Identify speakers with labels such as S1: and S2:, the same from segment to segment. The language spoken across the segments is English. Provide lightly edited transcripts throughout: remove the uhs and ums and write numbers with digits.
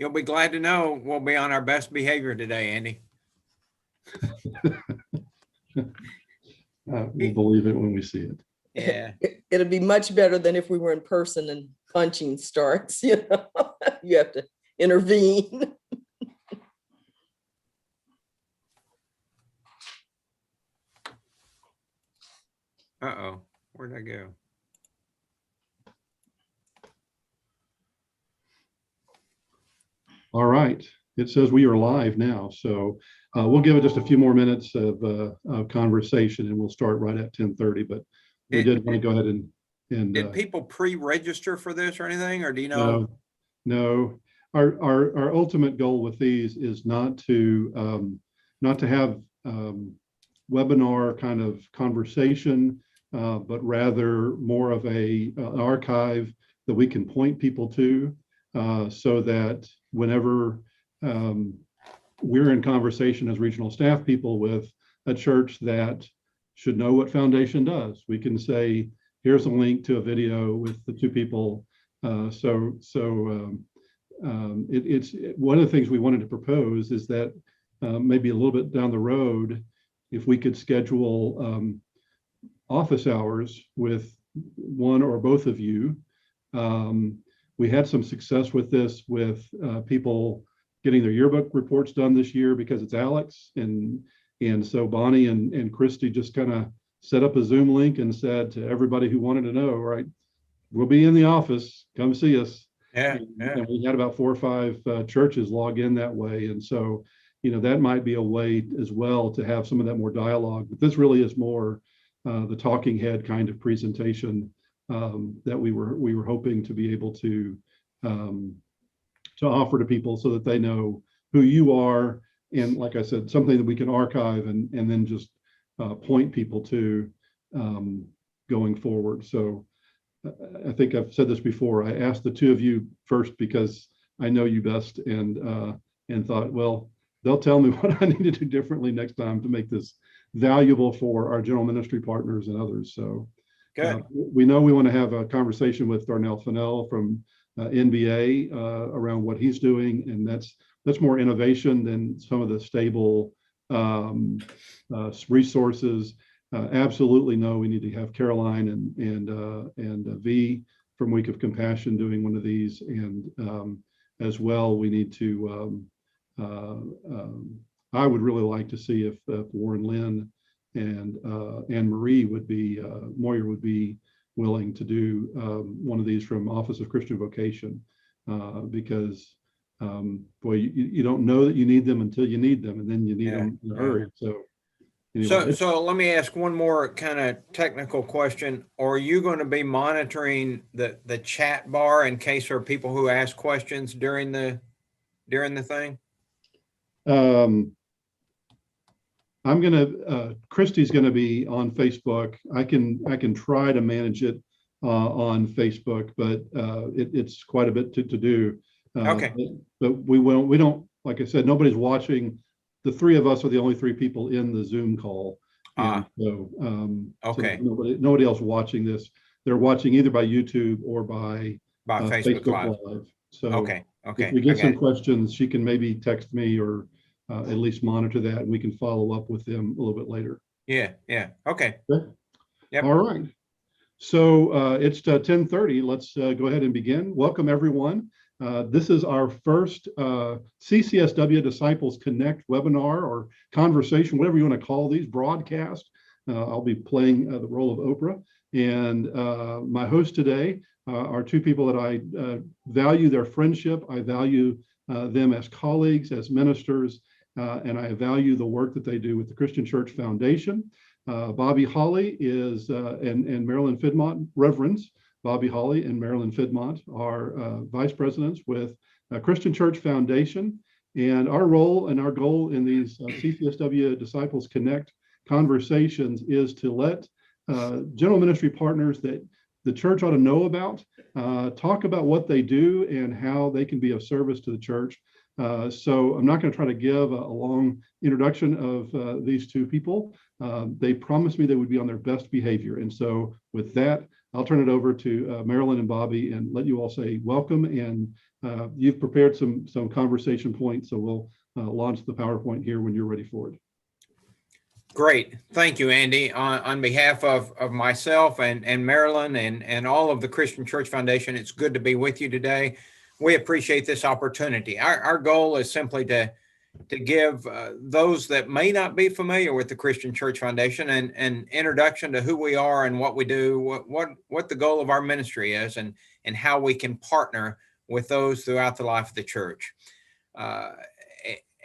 S1: You'll be glad to know we'll be on our best behavior today, Andy.
S2: We'll believe it when we see it.
S1: Yeah.
S3: It'll be much better than if we were in person and punching starts, you know, you have to intervene.
S1: Uh-oh, where'd I go?
S2: All right, it says we are live now, so we'll give it just a few more minutes of conversation, and we'll start right at 10:30. But we did want to go ahead and
S1: Did people pre-register for this or anything, or do you know?
S2: No. Our ultimate goal with these is not to have webinar kind of conversation, but rather more of an archive that we can point people to, so that whenever we're in conversation as regional staff people with a church that should know what Foundation does, we can say, here's a link to a video with the two people. It's one of the things we wanted to propose is that maybe a little bit down the road, if we could schedule office hours with one or both of you. We had some success with this, with people getting their yearbook reports done this year because it's Alex, and so Bonnie and Christy just kind of set up a Zoom link and said to everybody who wanted to know, right, we'll be in the office, come see us.
S1: Yeah.
S2: And we had about 4 or 5 churches log in that way, and so that might be a way as well to have some of that more dialogue. But this really is more the talking head kind of presentation that we were hoping to be able to offer to people, so that they know who you are, and like I said, something that we can archive and then just point people to going forward. So I think I've said this before. I asked the two of you first because I know you best, and thought, well, they'll tell me what I need to do differently next time to make this valuable for our general ministry partners and others. So
S1: Good.
S2: we know we want to have a conversation with Darnell Fennell from NBA around what he's doing, and that's more innovation than some of the stable resources. Absolutely no, we need to have Caroline and V from Week of Compassion doing one of these, and as well we need to I would really like to see if Warren Lynn and Anne Marie Moyer would be willing to do one of these from Office of Christian Vocation, because boy, you don't know that you need them until you need them, and then you need them in a hurry. So anyway.
S1: So let me ask one more kind of technical question. Are you going to be monitoring the chat bar in case there are people who ask questions during the thing? Christy's gonna be on Facebook. I can try to manage it on Facebook, but it's quite a bit to do. Okay.
S2: But we don't, like I said, nobody's watching. The 3 of us are the only 3 people in the Zoom call. So
S1: Okay.
S2: So nobody else watching this. They're watching either by YouTube or by
S1: Facebook Live.
S2: So
S1: Okay.
S2: if we get some questions, she can maybe text me, or at least monitor that, and we can follow up with them a little bit later.
S1: Yeah. Okay. Yep.
S2: All right. So it's 10:30. Let's go ahead and begin. Welcome, everyone. This is our first CCSW Disciples Connect webinar or conversation, whatever you want to call these, broadcast. I'll be playing the role of Oprah. And my host today are 2 people that I value their friendship. I value them as colleagues, as ministers, and I value the work that they do with the Christian Church Foundation. Bobby Hawley and Marilyn Fiddmont, Reverends Bobby Hawley and Marilyn Fiddmont, are vice presidents with Christian Church Foundation. And our role and our goal in these CCSW Disciples Connect conversations is to let general ministry partners that the church ought to know about talk about what they do and how they can be of service to the church. So I'm not going to try to give a long introduction of these 2 people. They promised me they would be on their best behavior. And so with that, I'll turn it over to Marilyn and Bobby and let you all say welcome You've prepared some conversation points, so we'll launch the PowerPoint here when you're ready for it.
S1: Great. Thank you, Andy. On behalf of myself and Marilyn and all of the Christian Church Foundation, it's good to be with you today. We appreciate this opportunity. Our goal is simply to give those that may not be familiar with the Christian Church Foundation an introduction to who we are and what we do, what the goal of our ministry is, and how we can partner with those throughout the life of the church.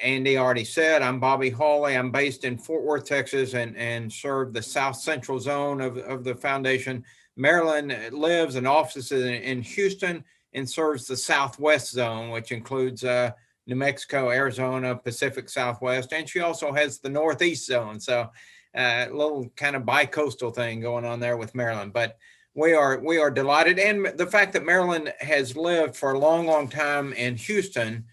S1: Andy already said, I'm Bobby Hawley. I'm based in Fort Worth, Texas, and serve the South Central zone of the foundation. Marilyn lives and offices in Houston and serves the Southwest zone, which includes New Mexico, Arizona, Pacific Southwest, and she also has the Northeast zone. So a little kind of bi-coastal thing going on there with Marilyn. But we are delighted. And the fact that Marilyn has lived for a long, long time in Houston,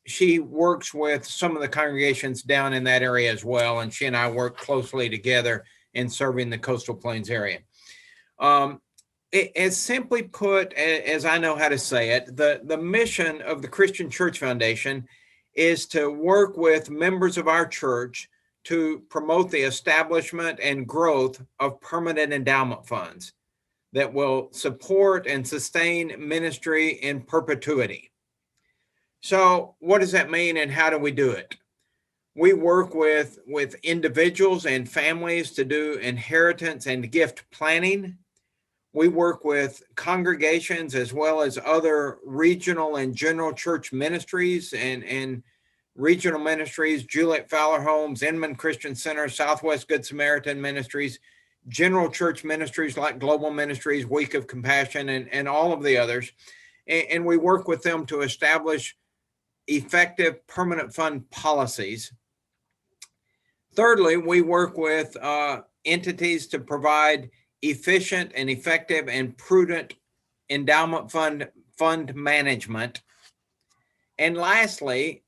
S1: she works with some of the congregations down in that area as well. And she and I work closely together in serving the Coastal Plains area. As simply put, as I know how to say it, the mission of the Christian Church Foundation is to work with members of our church to promote the establishment and growth of permanent endowment funds that will support and sustain ministry in perpetuity. So what does that mean and how do we do it? We work with individuals and families to do inheritance and gift planning. We work with congregations as well as other regional and general church ministries and regional ministries, Juliet Fowler Homes, Inman Christian Center, Southwest Good Samaritan Ministries, general church ministries like Global Ministries, Week of Compassion, and all of the others. And we work with them to establish effective permanent fund policies. Thirdly, we work with entities to provide efficient and effective and prudent endowment fund management. And lastly,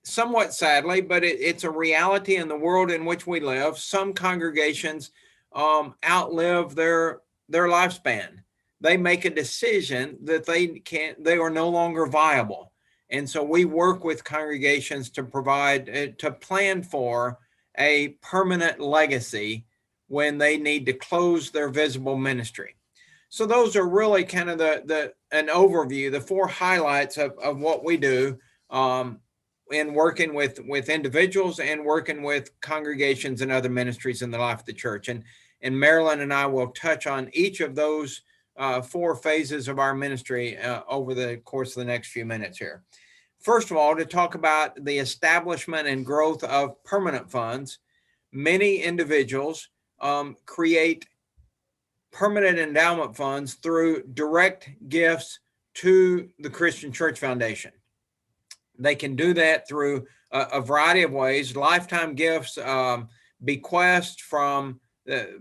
S1: somewhat sadly, but it's a reality in the world in which we live, some congregations outlive their lifespan. They make a decision that they are no longer viable. And so we work with congregations to provide, to plan for a permanent legacy when they need to close their visible ministry. So those are really kind of an overview, the four highlights of what we do in working with individuals and working with congregations and other ministries in the life of the church. And Marilyn and I will touch on each of those four phases of our ministry over the course of the next few minutes here. First of all, to talk about the establishment and growth of permanent funds, many individuals create permanent endowment funds through direct gifts to the Christian Church Foundation. They can do that through a variety of ways, lifetime gifts, bequests from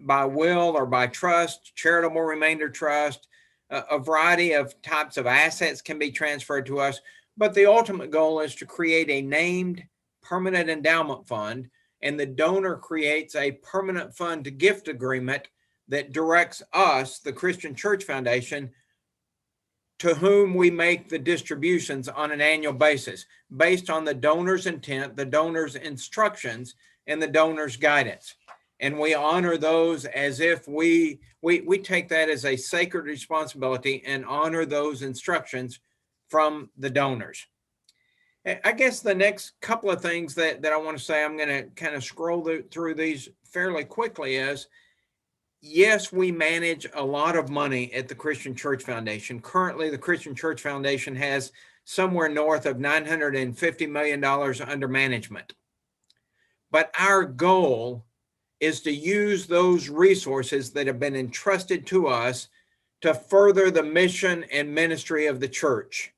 S1: by will or by trust, charitable remainder trust, a variety of types of assets can be transferred to us. But the ultimate goal is to create a named permanent endowment fund, and the donor creates a permanent fund to gift agreement that directs us, the Christian Church Foundation, to whom we make the distributions on an annual basis based on the donor's intent, the donor's instructions, and the donor's guidance. And we honor those as if we take that as a sacred responsibility and honor those instructions from the donors. I guess the next couple of things that I want to say, I'm going to kind of scroll through these fairly quickly, is yes, we manage a lot of money at the Christian Church Foundation. Currently, the Christian Church Foundation has somewhere north of $950 million under management. But our goal is to use those resources that have been entrusted to us to further the mission and ministry of the church.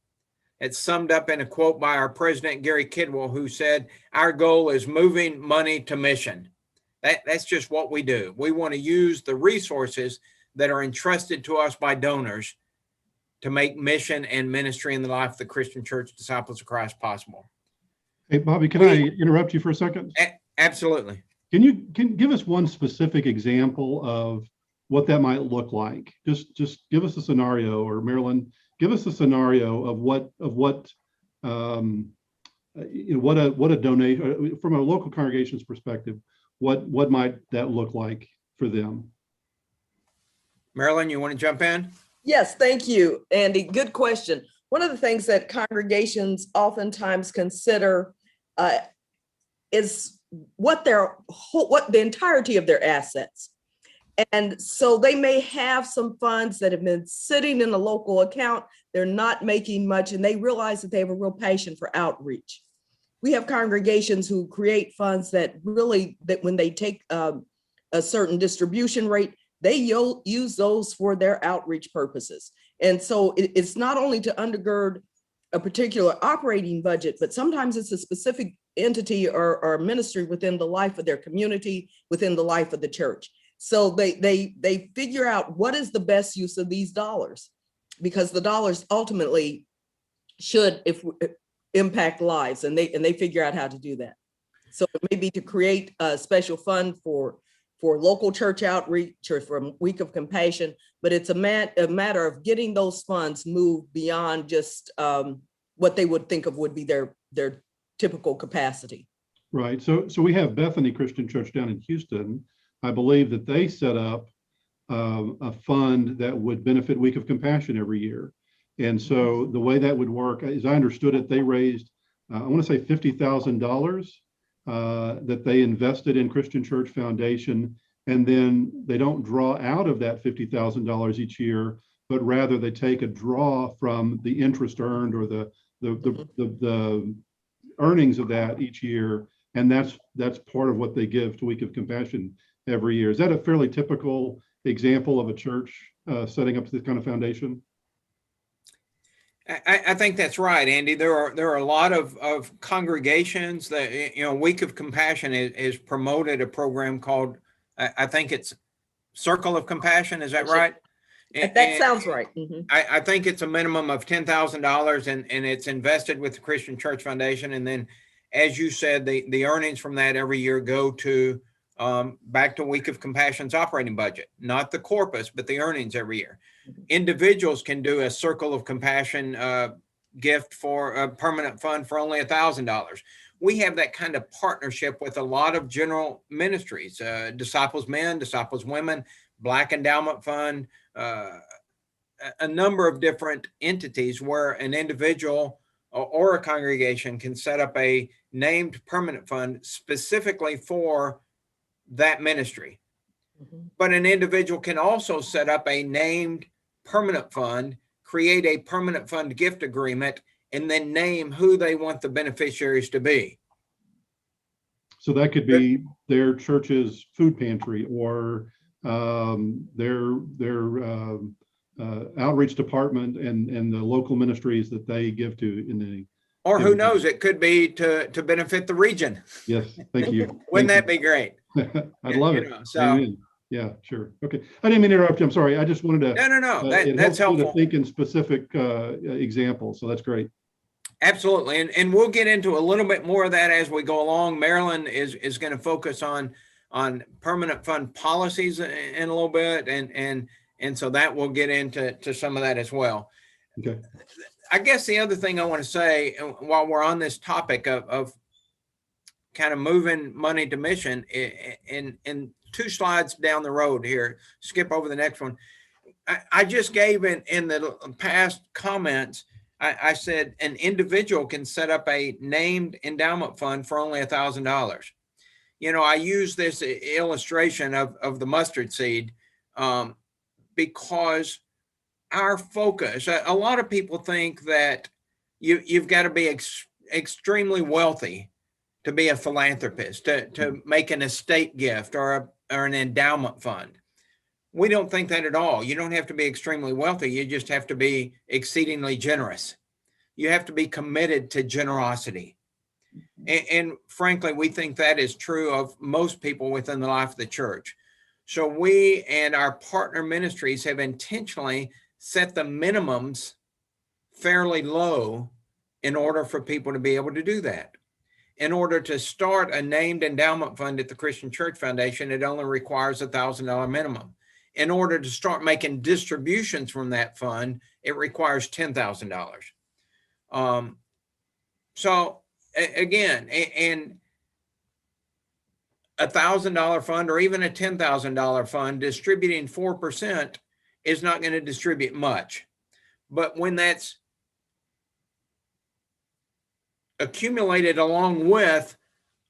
S1: It's summed up in a quote by our president, Gary Kidwell, who said, "Our goal is moving money to mission." That's just what we do. We want to use the resources that are entrusted to us by donors to make mission and ministry in the life of the Christian Church Disciples of Christ possible.
S2: Hey, Bobby, can I interrupt you for a second?
S1: Absolutely.
S2: Can you give us one specific example of what that might look like? Just give us a scenario, or Marilyn, give us a scenario of what what a donation from a local congregation's perspective. What might that look like for them?
S1: Marilyn, you want to jump in?
S3: Yes, thank you, Andy. Good question. One of the things that congregations oftentimes consider is what the entirety of their assets. And so they may have some funds that have been sitting in a local account. They're not making much, and they realize that they have a real passion for outreach. We have congregations who create funds that when they take a certain distribution rate, they use those for their outreach purposes. And so it's not only to undergird a particular operating budget, but sometimes it's a specific entity or ministry within the life of their community, within the life of the church. So they figure out what is the best use of these dollars, because the dollars ultimately should impact lives, and they figure out how to do that. So it may be to create a special fund for local church outreach or for Week of Compassion, but it's a matter of getting those funds moved beyond just what they would think of would be their typical capacity.
S2: Right. So we have Bethany Christian Church down in Houston. I believe that they set up a fund that would benefit Week of Compassion every year. And so the way that would work, as I understood it, they raised, I want to say $50,000 that they invested in Christian Church Foundation. And then they don't draw out of that $50,000 each year, but rather they take a draw from the interest earned or the earnings of that each year. And that's part of what they give to Week of Compassion every year. Is that a fairly typical example of a church setting up this kind of foundation?
S1: I think that's right, Andy. There are a lot of congregations that, Week of Compassion is promoted a program called, I think it's Circle of Compassion. Is that right?
S3: That sounds right. Mm-hmm.
S1: I think it's a minimum of $10,000 and it's invested with the Christian Church Foundation. And then, as you said, the earnings from that every year go to back to Week of Compassion's operating budget, not the corpus, but the earnings every year. Individuals can do a Circle of Compassion gift for a permanent fund for only $1,000. We have that kind of partnership with a lot of general ministries, Disciples Men, Disciples Women, Black Endowment Fund, a number of different entities where an individual or a congregation can set up a named permanent fund specifically for that ministry. Mm-hmm. But an individual can also set up a named permanent fund, create a permanent fund gift agreement, and then name who they want the beneficiaries to be.
S2: So that could be their church's food pantry or their outreach department and the local ministries that they give to in the.
S1: Or who knows, it could be to benefit the region.
S2: Yes, thank you.
S1: Wouldn't that be great?
S2: I'd love it. Amen. Yeah, sure. Okay. I didn't mean to interrupt you. I'm sorry. I just wanted to.
S1: No. That's helpful.
S2: To think in specific examples. So that's great.
S1: Absolutely. And we'll get into a little bit more of that as we go along. Marilyn is going to focus on permanent fund policies in a little bit. And so that we'll get into some of that as well.
S2: Okay.
S1: I guess the other thing I want to say while we're on this topic of kind of moving money to mission, in 2 slides down the road here, skip over the next one. I just gave in the past comments, I said an individual can set up a named endowment fund for only $1,000. I use this illustration of the mustard seed because our focus, a lot of people think that you've got to be extremely wealthy to be a philanthropist, to make an estate gift or an endowment fund. We don't think that at all. You don't have to be extremely wealthy. You just have to be exceedingly generous. You have to be committed to generosity. And frankly, we think that is true of most people within the life of the church. So we and our partner ministries have intentionally set the minimums fairly low in order for people to be able to do that. In order to start a named endowment fund at the Christian Church Foundation, it only requires $1,000 minimum. in order to start making distributions from that fund, it requires $10,000. So again, and $1,000 fund or even a $10,000 fund distributing 4% is not going to distribute much. But when that's accumulated along with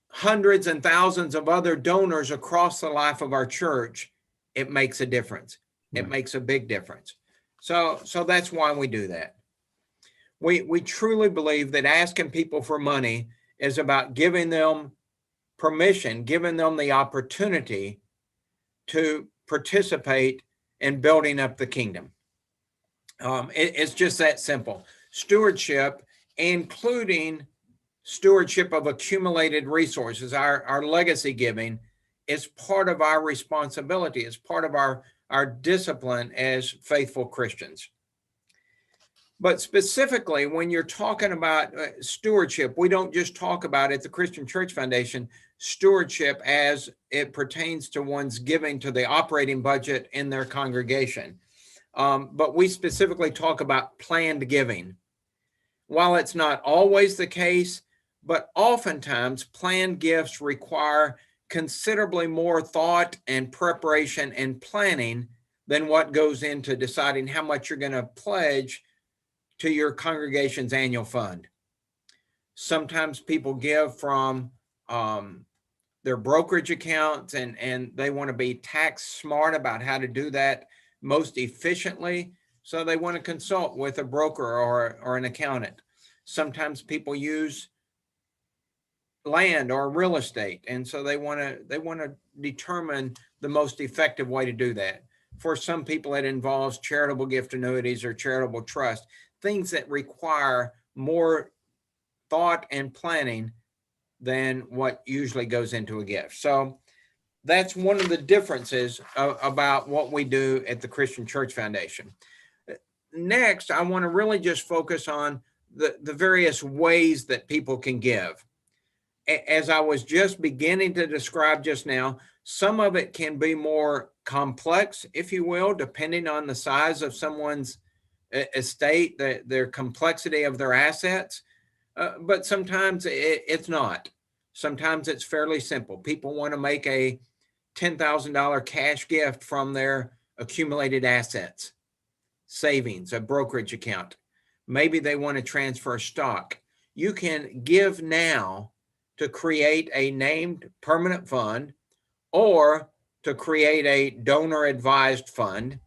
S1: hundreds and thousands of other donors across the life of our church, it makes a difference. It
S2: Right.
S1: makes a big difference. So that's why we do that. We truly believe that asking people for money is about giving them permission, giving them the opportunity to participate in building up the kingdom. It's just that simple. Stewardship, including stewardship of accumulated resources, our legacy giving, is part of our responsibility. It's part of our discipline as faithful Christians. But specifically, when you're talking about stewardship, we don't just talk about at the Christian Church Foundation stewardship as it pertains to one's giving to the operating budget in their congregation. But we specifically talk about planned giving. While it's not always the case, but oftentimes planned gifts require considerably more thought and preparation and planning than what goes into deciding how much you're going to pledge to your congregation's annual fund. Sometimes people give from their brokerage accounts and they want to be tax smart about how to do that most efficiently. So they want to consult with a broker or an accountant. Sometimes people use land or real estate. And so they want to determine the most effective way to do that. For some people, it involves charitable gift annuities or charitable trust, things that require more thought and planning than what usually goes into a gift. So that's one of the differences about what we do at the Christian Church Foundation. Next, I want to really just focus on the various ways that people can give. As I was just beginning to describe just now, some of it can be more complex, if you will, depending on the size of someone's estate, their complexity of their assets. But sometimes it's not. Sometimes it's fairly simple. People want to make a $10,000 cash gift from their accumulated assets, savings, a brokerage account. Maybe they want to transfer stock. You can give now to create a named permanent fund or to create a donor advised fund.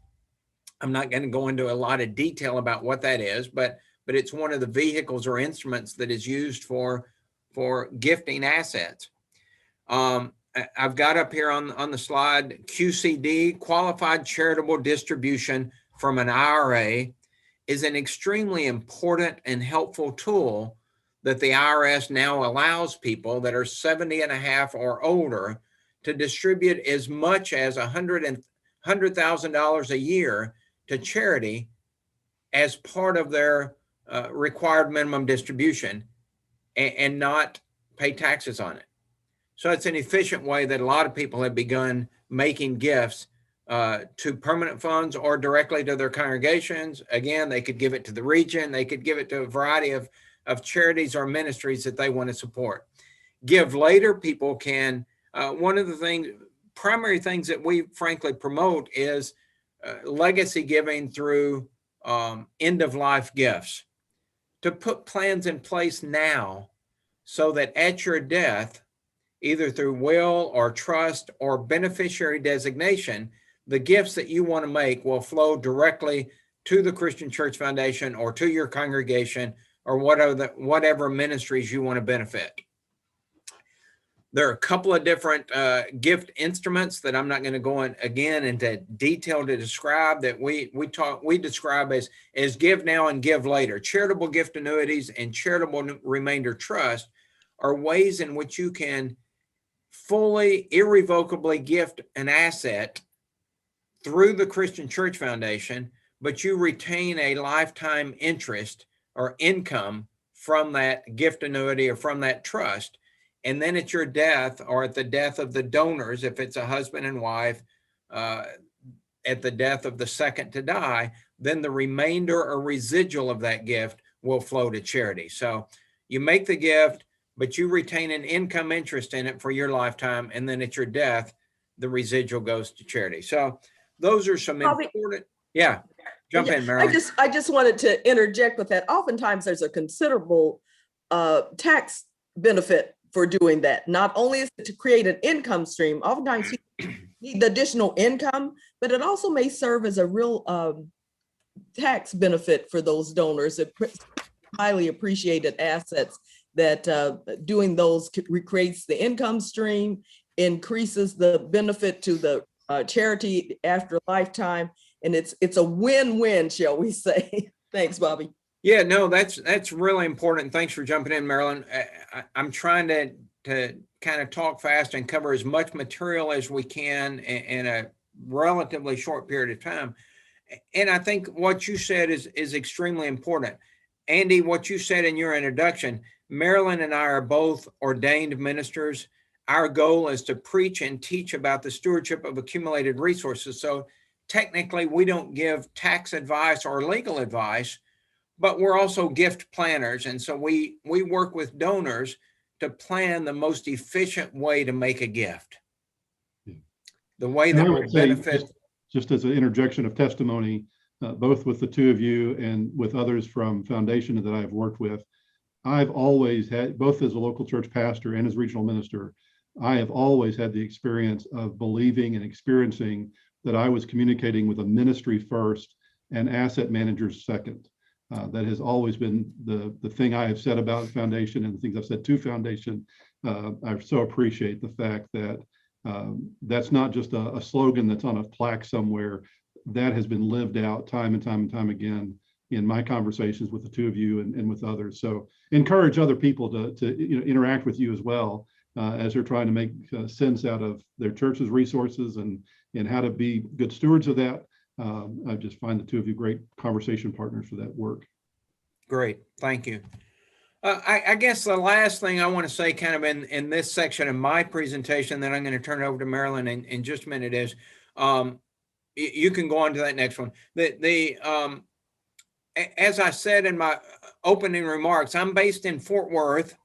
S1: I'm not going to go into a lot of detail about what that is, but it's one of the vehicles or instruments that is used for gifting assets. I've got up here on the slide, QCD, Qualified Charitable Distribution from an IRA, is an extremely important and helpful tool that the IRS now allows people that are 70 and a half or older to distribute as much as $100,000 a year to charity as part of their required minimum distribution and not pay taxes on it. So it's an efficient way that a lot of people have begun making gifts to permanent funds or directly to their congregations. Again, they could give it to the region. They could give it to a variety of charities or ministries that they want to support. Give later, people can, one of the primary things that we frankly promote is legacy giving through end-of-life gifts, to put plans in place now so that at your death, either through will or trust or beneficiary designation, the gifts that you want to make will flow directly to the Christian Church Foundation or to your congregation or whatever ministries you want to benefit. There are a couple of different gift instruments that I'm not going to go into detail to describe, that we describe as give now and give later. Charitable gift annuities and charitable remainder trust are ways in which you can fully, irrevocably gift an asset through the Christian Church Foundation, but you retain a lifetime interest or income from that gift annuity or from that trust. And then at your death or at the death of the donors, if it's a husband and wife, at the death of the second to die, then the remainder or residual of that gift will flow to charity. So you make the gift, but you retain an income interest in it for your lifetime. And then at your death, the residual goes to charity. So those are some important, yeah. Jump in, Marilyn.
S3: I just wanted to interject with that. Oftentimes there's a considerable tax benefit for doing that. Not only is it to create an income stream, oftentimes you need the additional income, but it also may serve as a real tax benefit for those donors. Highly appreciated assets that doing those creates the income stream, increases the benefit to the charity after lifetime. And it's a win-win, shall we say. Thanks, Bobby.
S1: Yeah, no, that's really important. Thanks for jumping in, Marilyn. I'm trying to kind of talk fast and cover as much material as we can in a relatively short period of time. And I think what you said is extremely important. Andy, what you said in your introduction, Marilyn and I are both ordained ministers. Our goal is to preach and teach about the stewardship of accumulated resources. So technically, we don't give tax advice or legal advice, but we're also gift planners. And so we work with donors to plan the most efficient way to make a gift. The way that will benefit.
S2: Just as an interjection of testimony, both with the two of you and with others from Foundation that I've worked with, I've always had, both as a local church pastor and as regional minister, I have always had the experience of believing and experiencing that I was communicating with a ministry first and asset managers second. That has always been the thing I have said about Foundation and the things I've said to Foundation. I so appreciate the fact that that's not just a slogan that's on a plaque somewhere. That has been lived out time and time and time again in my conversations with the two of you and with others. So encourage other people to interact with you as well as they're trying to make sense out of their church's resources and how to be good stewards of that. I just find the two of you great conversation partners for that work.
S1: Great, thank you. I guess the last thing I want to say kind of in this section of my presentation, then I'm going to turn it over to Marilyn in just a minute, is you can go on to that next one. As I said in my opening remarks, I'm based in Fort Worth,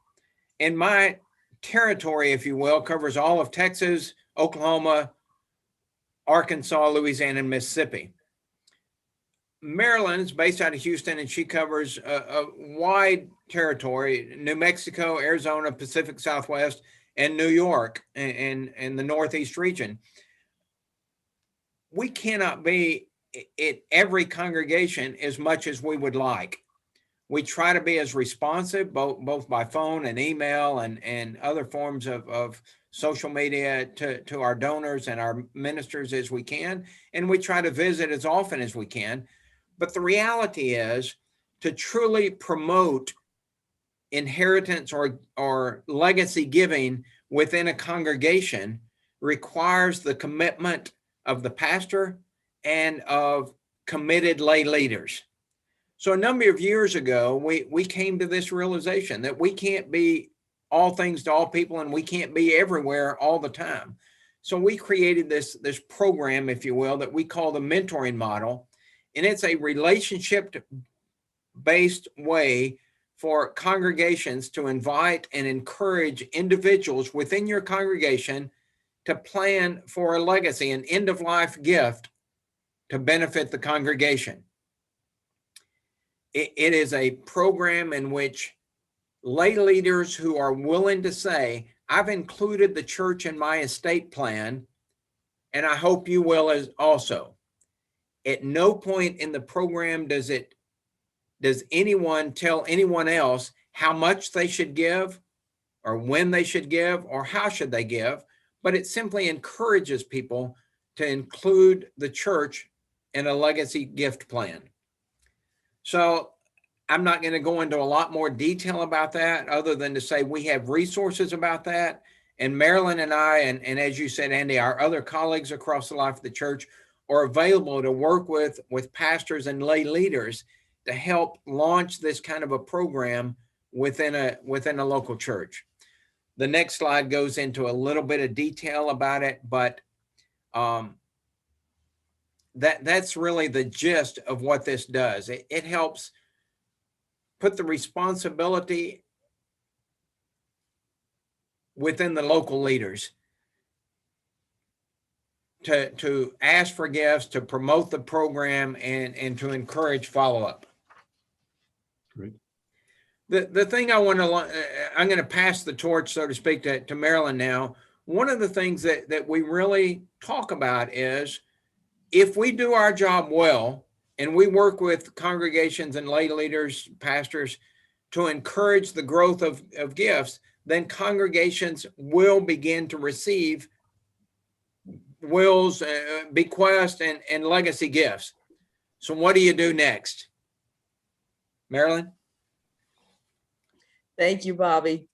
S1: and my territory, if you will, covers all of Texas, Oklahoma, Arkansas, Louisiana, and Mississippi. Marilyn is based out of Houston, and she covers a wide territory: New Mexico, Arizona, Pacific Southwest, and New York, and the Northeast region. We cannot be at every congregation as much as we would like. We try to be as responsive, both by phone and email and other forms of social media to our donors and our ministers as we can. And we try to visit as often as we can. But the reality is, to truly promote inheritance or legacy giving within a congregation requires the commitment of the pastor and of committed lay leaders. So a number of years ago, we came to this realization that we can't be all things to all people, and we can't be everywhere all the time. So we created this program, if you will, that we call the mentoring model. And it's a relationship-based way for congregations to invite and encourage individuals within your congregation to plan for a legacy, an end-of-life gift to benefit the congregation. It is a program in which lay leaders who are willing to say, I've included the church in my estate plan, and I hope you will as also. At no point in the program does anyone tell anyone else how much they should give or when they should give or how should they give, but it simply encourages people to include the church in a legacy gift plan. So I'm not going to go into a lot more detail about that other than to say we have resources about that. And Marilyn and I, and as you said, Andy, our other colleagues across the life of the church are available to work with pastors and lay leaders to help launch this kind of a program within a local church. The next slide goes into a little bit of detail about it, but that's really the gist of what this does. It helps put the responsibility within the local leaders to ask for gifts, to promote the program, and to encourage follow-up.
S2: Great.
S1: The thing I'm going to pass the torch, so to speak, to Marilyn now. One of the things that we really talk about is, if we do our job well and we work with congregations and lay leaders, pastors, to encourage the growth of gifts, then congregations will begin to receive wills, bequests, and legacy gifts. So what do you do next? Marilyn?
S3: Thank you, Bobby.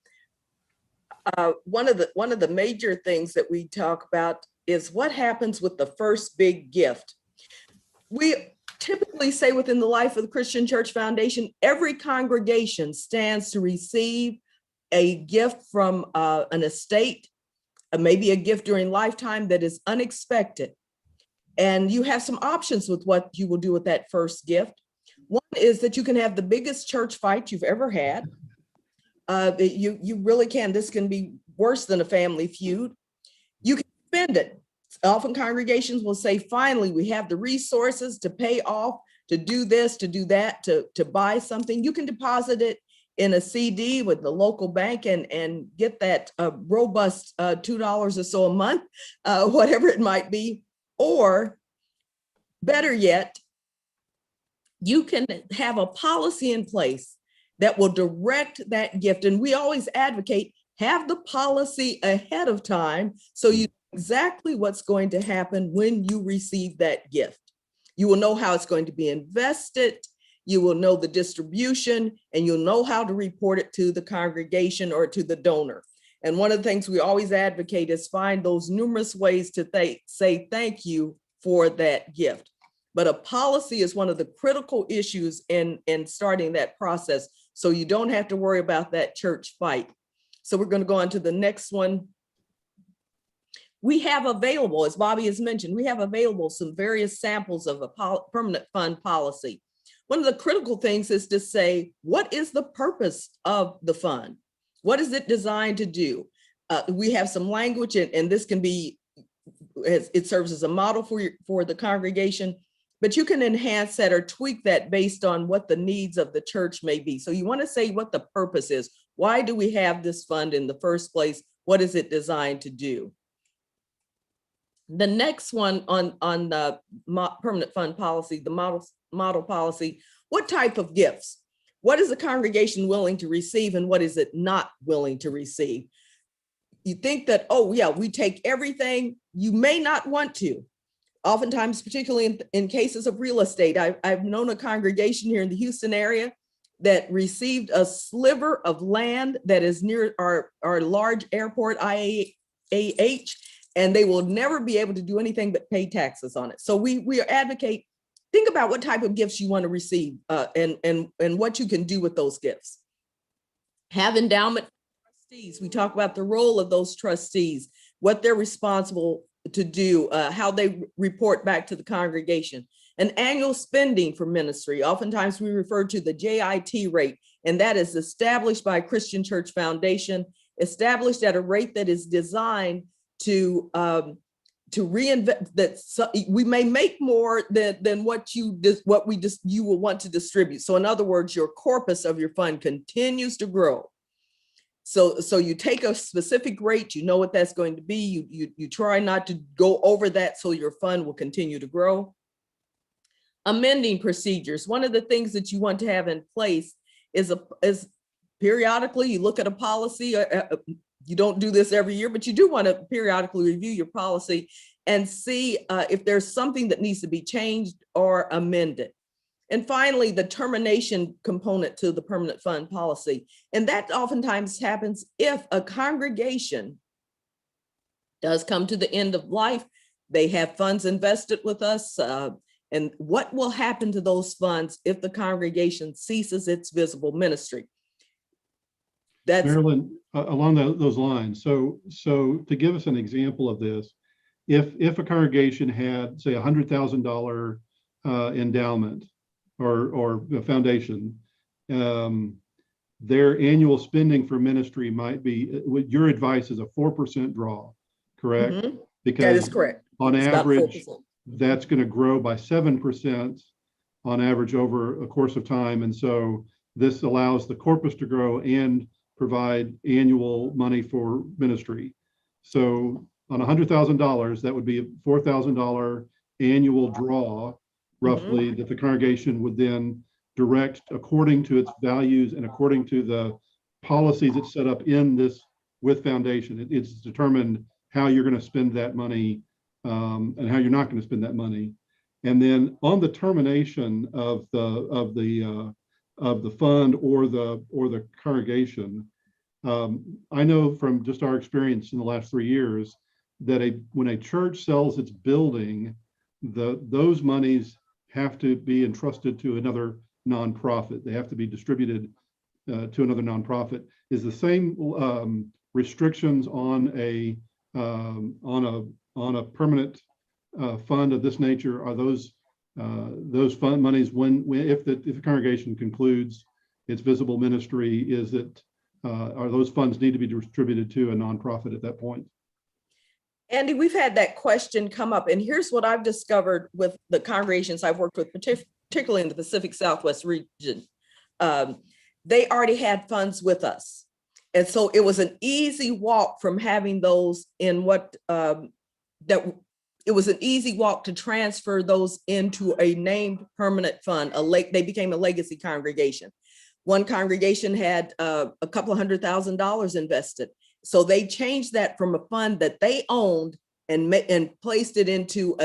S3: One of the major things that we talk about is what happens with the first big gift. We typically say within the life of the Christian Church Foundation, every congregation stands to receive a gift from an estate, maybe a gift during lifetime that is unexpected. And you have some options with what you will do with that first gift. One is that you can have the biggest church fight you've ever had. You really can. This can be worse than a family feud. You can spend it. Often congregations will say, finally, we have the resources to pay off, to do this, to do that, to buy something. You can deposit it in a CD with the local bank and get that robust $2 or so a month, whatever it might be. Or better yet, you can have a policy in place that will direct that gift. And we always advocate, have the policy ahead of time so you know exactly what's going to happen when you receive that gift. You will know how it's going to be invested, you will know the distribution, and you'll know how to report it to the congregation or to the donor. And one of the things we always advocate is find those numerous ways to say thank you for that gift. But a policy is one of the critical issues in starting that process, so you don't have to worry about that church fight. So we're going to go on to the next one. We have available, as Bobby has mentioned, we have available some various samples of a permanent fund policy. One of the critical things is to say, what is the purpose of the fund? What is it designed to do? We have some language, and this can be, it serves as a model for the congregation, but you can enhance that or tweak that based on what the needs of the church may be. So you want to say what the purpose is. Why do we have this fund in the first place? What is it designed to do? The next one on the permanent fund policy, the model policy, what type of gifts? What is the congregation willing to receive and what is it not willing to receive? You think that, oh yeah, we take everything. You may not want to. Oftentimes, particularly in cases of real estate, I've known a congregation here in the Houston area that received a sliver of land that is near our large airport, IAH, and they will never be able to do anything but pay taxes on it. So we advocate, think about what type of gifts you want to receive and what you can do with those gifts. Have endowment trustees. We talk about the role of those trustees, what they're responsible to do, how they report back to the congregation. An annual spending for ministry. Oftentimes we refer to the JIT rate, and that is established by Christian Church Foundation, established at a rate that is designed to reinvest, that we may make more than what you will want to distribute. So in other words, your corpus of your fund continues to grow. So you take a specific rate, you know what that's going to be. You try not to go over that so your fund will continue to grow. Amending procedures. One of the things that you want to have in place is periodically you look at a policy. You don't do this every year, but you do want to periodically review your policy and see if there's something that needs to be changed or amended. And finally, the termination component to the permanent fund policy. And that oftentimes happens if a congregation does come to the end of life, they have funds invested with us. And what will happen to those funds if the congregation ceases its visible ministry? That's
S2: Marilyn, along those lines. So to give us an example of this, if a congregation had, say, $100,000 endowment or a foundation, their annual spending for ministry might be, your advice is a 4% draw, correct?
S3: Mhm. That
S2: Because
S3: is correct.
S2: on
S3: It's about
S2: average,
S3: 4%.
S2: that's going to grow by 7% on average over a course of time. And so this allows the corpus to grow and provide annual money for ministry. So on $100,000, that would be a $4,000 annual draw, roughly, that the congregation would then direct according to its values and according to the policies it's set up in this with foundation. It's determined how you're going to spend that money and how you're not going to spend that money. And then on the termination of the fund or the congregation, I know from just our experience in the last 3 years that when a church sells its building, those monies have to be entrusted to another nonprofit. They have to be distributed to another nonprofit. Is the same restrictions on a permanent fund of this nature? Are those fund monies when if the congregation concludes its visible ministry, is it are those funds need to be distributed to a nonprofit at that point?
S3: Andy, we've had that question come up, and here's what I've discovered with the congregations I've worked with, particularly in the Pacific Southwest region. They already had funds with us. And so it was an easy walk from having those in it was an easy walk to transfer those into a named permanent fund. They became a legacy congregation. One congregation had a couple of $100,000 invested. So they changed that from a fund that they owned and placed it into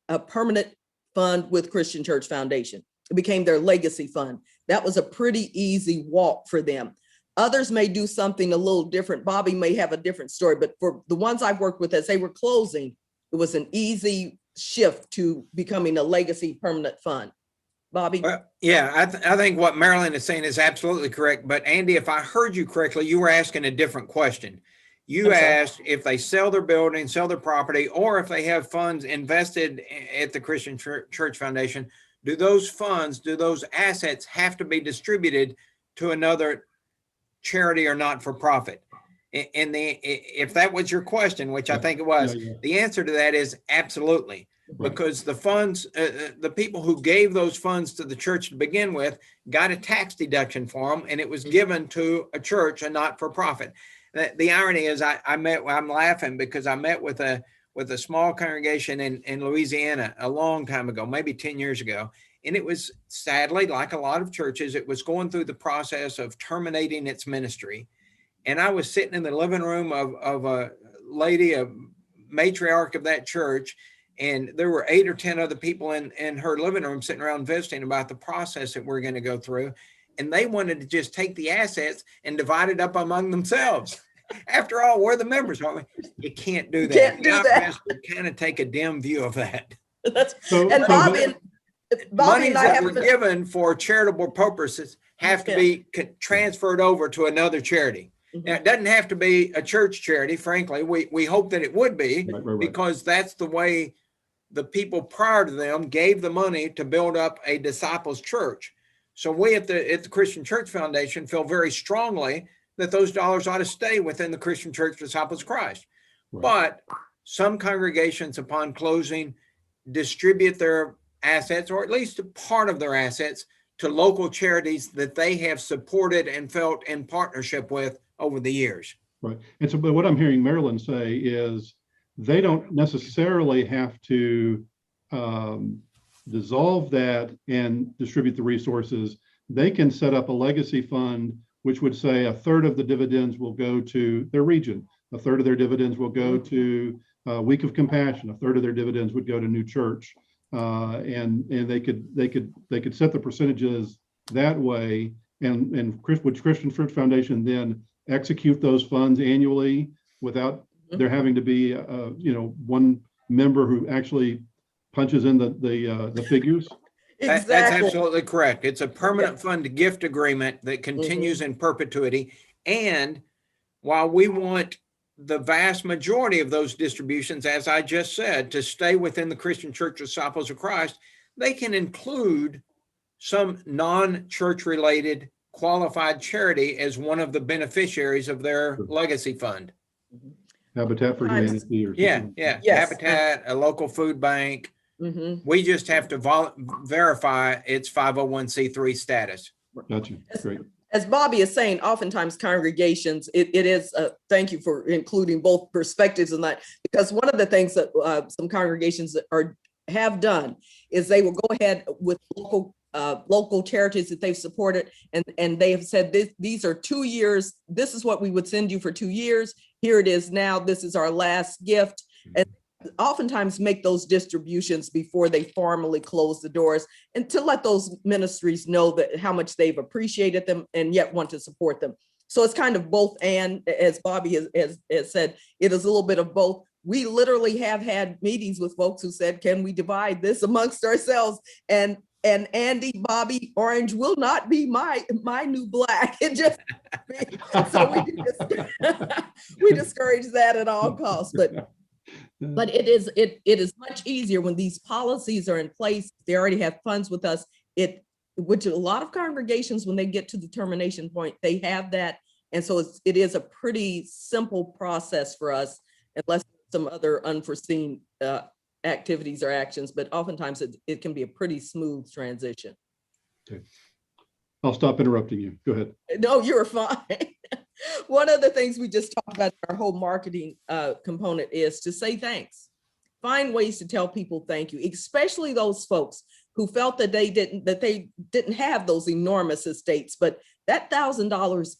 S3: a permanent fund with Christian Church Foundation. It became their legacy fund. That was a pretty easy walk for them. Others may do something a little different. Bobby may have a different story, but for the ones I've worked with, as they were closing, it was an easy shift to becoming a legacy permanent fund. Bobby?
S1: Yeah, I think what Marilyn is saying is absolutely correct. But Andy, if I heard you correctly, you were asking a different question. You asked if they sell their building, sell their property, or if they have funds invested at the Christian Church Foundation, do those assets have to be distributed to another charity or not-for-profit? And if that was your question, which I think it was, the answer to that is absolutely. Right. Because the funds, the people who gave those funds to the church to begin with got a tax deduction for them, and it was given to a church, a not-for-profit. The irony is I'm laughing because I met with a small congregation in Louisiana a long time ago, maybe 10 years ago. And it was sadly, like a lot of churches, it was going through the process of terminating its ministry. And I was sitting in the living room of a lady, a matriarch of that church, and there were 8 or 10 other people in her living room sitting around visiting about the process that we're going to go through. And they wanted to just take the assets and divide it up among themselves. After all, we're the members, aren't we? You can't do that.
S3: You can't do that.
S1: We kind of take a dim view of that.
S3: Bobby
S1: monies that were given for charitable purposes have to be transferred over to another charity. Now, it doesn't have to be a church charity, frankly. We hope that it would be, because that's the way the people prior to them gave the money to build up a disciples church. So we at the Christian Church Foundation feel very strongly that those dollars ought to stay within the Christian Church Disciples of Christ. Right. But some congregations upon closing distribute their assets, or at least a part of their assets, to local charities that they have supported and felt in partnership with over the years.
S2: Right. And so, but what I'm hearing Marilyn say is they don't necessarily have to dissolve that and distribute the resources. They can set up a legacy fund, which would say a third of the dividends will go to their region, a third of their dividends will go to Week of Compassion, a third of their dividends would go to New Church, and they could set the percentages that way, and which Christian Church Foundation then execute those funds annually without there having to be one member who actually punches in the figures.
S3: Exactly.
S1: That's absolutely correct. It's a permanent fund gift agreement that continues in perpetuity. And while we want the vast majority of those distributions, as I just said, to stay within the Christian Church Disciples of Christ, they can include some non-church related qualified charity as one of the beneficiaries of their legacy fund.
S2: Habitat for Humanity or
S1: Yeah,
S2: something.
S1: yeah.
S3: Yes.
S1: Habitat, a local food bank.
S3: Mhm.
S1: We just have to verify its 501c3 status.
S2: Gotcha. Great.
S3: As Bobby is saying, oftentimes congregations, it is, thank you for including both perspectives in that, because one of the things that some congregations have done is they will go ahead with local charities that they've supported, and they have said, these are 2 years, this is what we would send you for 2 years, here it is now, this is our last gift. And oftentimes make those distributions before they formally close the doors, and to let those ministries know that how much they've appreciated them and yet want to support them. So it's kind of both, and as Bobby has said, it is a little bit of both. We literally have had meetings with folks who said, can we divide this amongst ourselves? And Andy, Bobby, orange will not be my new black. It just, so we discourage that at all costs. But it is much easier when these policies are in place. They already have funds with us. Which a lot of congregations, when they get to the termination point, they have that. And so it is a pretty simple process for us, unless some other unforeseen activities or actions, but oftentimes it can be a pretty smooth transition.
S2: Okay. I'll stop interrupting you. Go ahead.
S3: No, you're fine. One of the things we just talked about in our whole marketing component is to say thanks. Find ways to tell people thank you, especially those folks who felt that they didn't have those enormous estates, but that $1,000,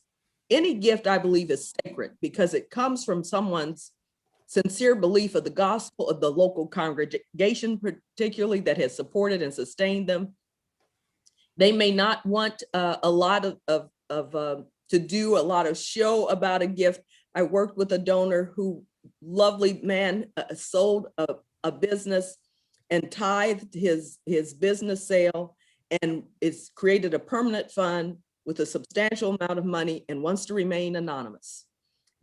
S3: any gift, I believe, is sacred because it comes from someone's sincere belief of the gospel of the local congregation, particularly, that has supported and sustained them. They may not want a lot to do a lot of show about a gift. I worked with a donor who, lovely man, sold a business and tithed his business sale, and it's created a permanent fund with a substantial amount of money and wants to remain anonymous.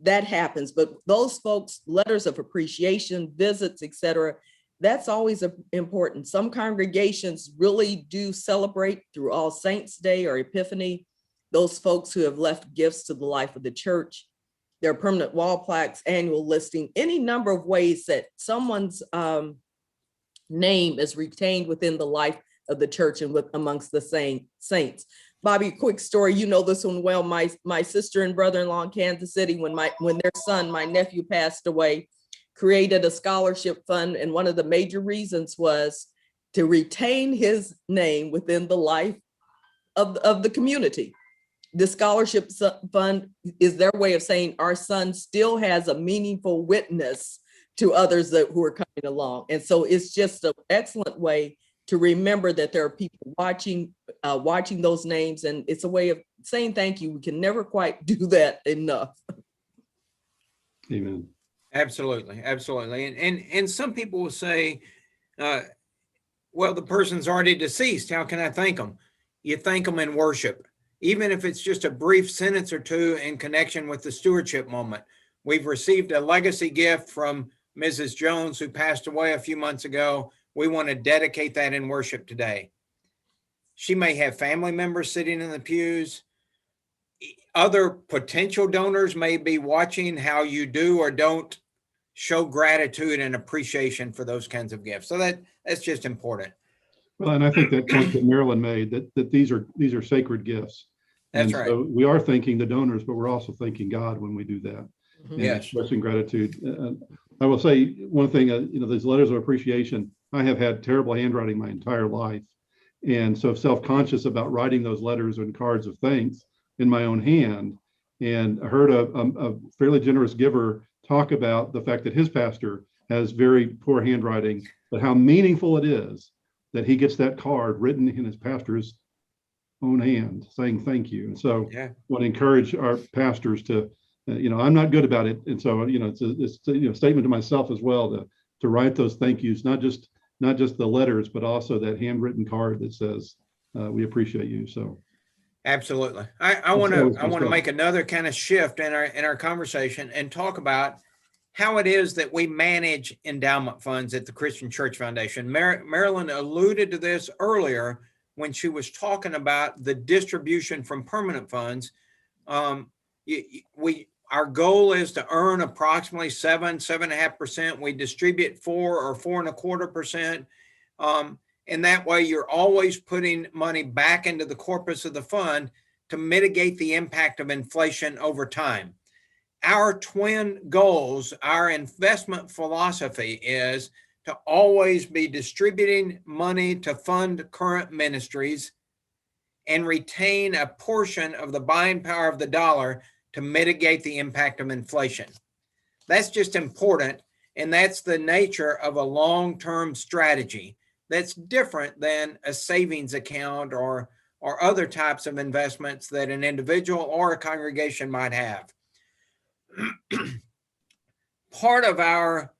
S3: That happens, but those folks, letters of appreciation, visits, etc., that's always important. Some congregations really do celebrate through All Saints Day or Epiphany those folks who have left gifts to the life of the church. There are permanent wall plaques, annual listing, any number of ways that someone's name is retained within the life of the church and amongst the saints. Bobby, quick story, you know this one well. My sister and brother-in-law in Kansas City, when their son, my nephew, passed away, created a scholarship fund, and one of the major reasons was to retain his name within the life of the community. The scholarship fund is their way of saying our son still has a meaningful witness to others who are coming along. And so it's just an excellent way to remember that there are people watching those names, and it's a way of saying thank you. We can never quite do that enough.
S2: Amen.
S1: Absolutely, absolutely. And some people will say, well, the person's already deceased. How can I thank them? You thank them in worship, even if it's just a brief sentence or two in connection with the stewardship moment. We've received a legacy gift from Mrs. Jones, who passed away a few months ago. We want to dedicate that in worship today. She may have family members sitting in the pews. Other potential donors may be watching how you do or don't show gratitude and appreciation for those kinds of gifts. So that's just important.
S2: Well, and I think that point that Marilyn made, that these are sacred gifts.
S1: That's
S2: and
S1: right.
S2: So we are thanking the donors, but we're also thanking God when we do that. And
S1: Yes.
S2: expressing gratitude. I will say one thing, these letters of appreciation, I have had terrible handwriting my entire life. And so self-conscious about writing those letters and cards of thanks in my own hand. And I heard a fairly generous giver talk about the fact that his pastor has very poor handwriting, but how meaningful it is that he gets that card written in his pastor's own hand saying thank you. And so I want to encourage our pastors to, I'm not good about it. And so, it's a statement to myself as well to write those thank yous, not just the letters, but also that handwritten card that says, we appreciate you. So.
S1: Absolutely. I want to make another kind of shift in our conversation and talk about how it is that we manage endowment funds at the Christian Church Foundation. Marilyn alluded to this earlier when she was talking about the distribution from permanent funds. Our goal is to earn approximately 7.5%. We distribute 4 or 4.25%. And that way you're always putting money back into the corpus of the fund to mitigate the impact of inflation over time. Our twin goals, our investment philosophy is to always be distributing money to fund current ministries and retain a portion of the buying power of the dollar to mitigate the impact of inflation. That's just important, and that's the nature of a long-term strategy. That's different than a savings account or other types of investments that an individual or a congregation might have. Part of our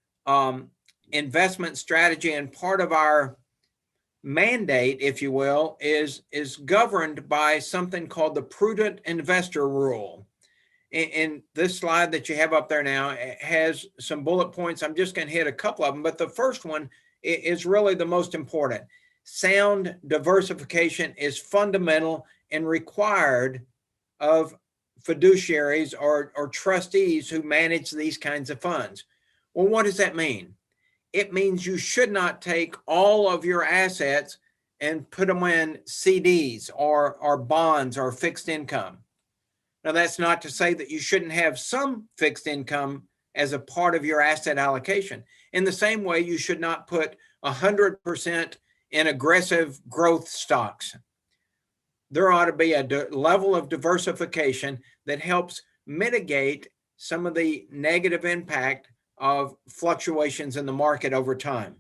S1: investment strategy and part of our mandate, if you will, is governed by something called the prudent investor rule. In this slide that you have up there now, it has some bullet points. I'm just going to hit a couple of them, but the first one is really the most important. Sound diversification is fundamental and required of fiduciaries or trustees who manage these kinds of funds. Well, what does that mean? It means you should not take all of your assets and put them in CDs or bonds or fixed income. Now, that's not to say that you shouldn't have some fixed income as a part of your asset allocation. In the same way, you should not put 100% in aggressive growth stocks. There ought to be a level of diversification that helps mitigate some of the negative impact of fluctuations in the market over time.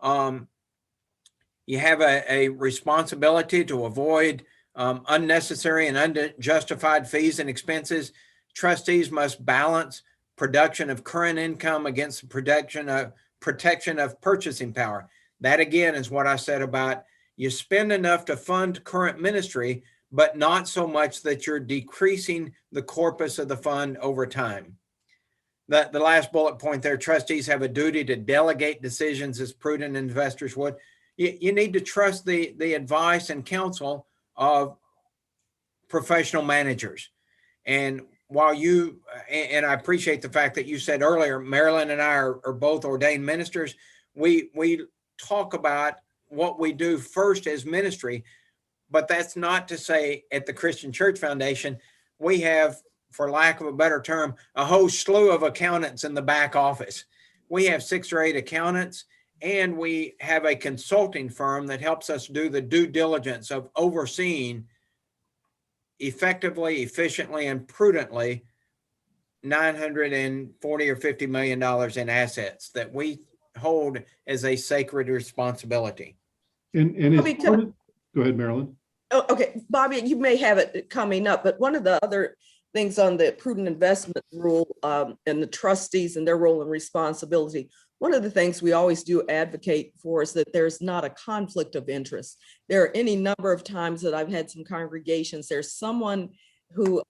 S1: You have a responsibility to avoid unnecessary and unjustified fees and expenses. Trustees must balance production of current income against the protection of purchasing power. That again is what I said about you spend enough to fund current ministry, but not so much that you're decreasing the corpus of the fund over time. The last bullet point there, trustees have a duty to delegate decisions as prudent investors would. You need to trust the advice and counsel of professional managers. And while and I appreciate the fact that you said earlier, Marilyn and I are both ordained ministers, we talk about what we do first as ministry, but that's not to say at the Christian Church Foundation, we have, for lack of a better term, a whole slew of accountants in the back office. We have 6 or 8 accountants, and we have a consulting firm that helps us do the due diligence of overseeing effectively, efficiently, and prudently $940 or $50 million in assets that we hold as a sacred responsibility.
S2: And
S3: Bobby,
S2: go ahead, Marilyn.
S3: Oh, okay, Bobby, you may have it coming up, but one of the other things on the prudent investment rule and the trustees and their role and responsibility, one of the things we always do advocate for is that there's not a conflict of interest. There are any number of times that I've had some congregations, there's someone who